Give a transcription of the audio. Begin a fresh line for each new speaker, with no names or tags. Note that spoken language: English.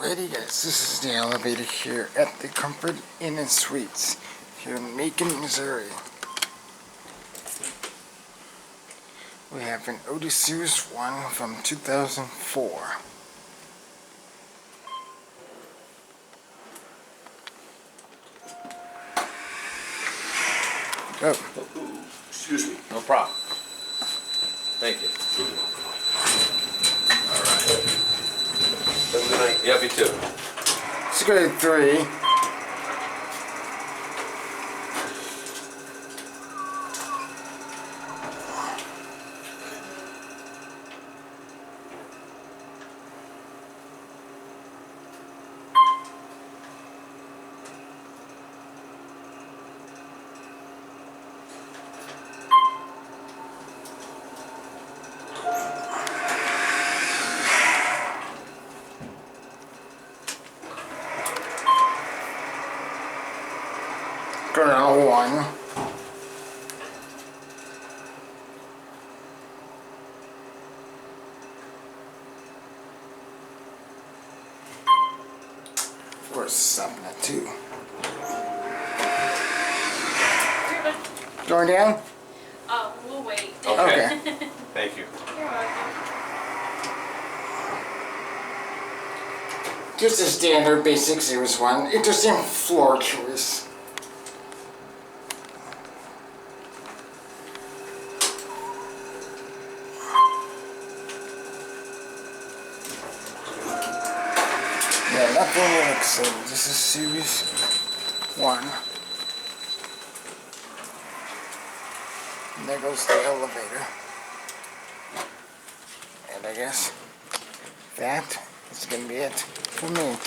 Alrighty guys, this is the elevator here at the Comfort Inn and Suites here in Macon, Missouri. We have an Otis Series 1 from 2004.
Oh, excuse me. No problem. Thank you. All right. Have a good night. Yeah, you too.
It's grade 3. Ground 1. Of course, 7 at 2. Going down?
We'll wait.
Okay.
Thank you.
You're welcome.
Just a standard basic Series 1. Interesting floor choice. Yeah, nothing really exciting. This is Series 1. And there goes the elevator. And I guess that is going to be it for me.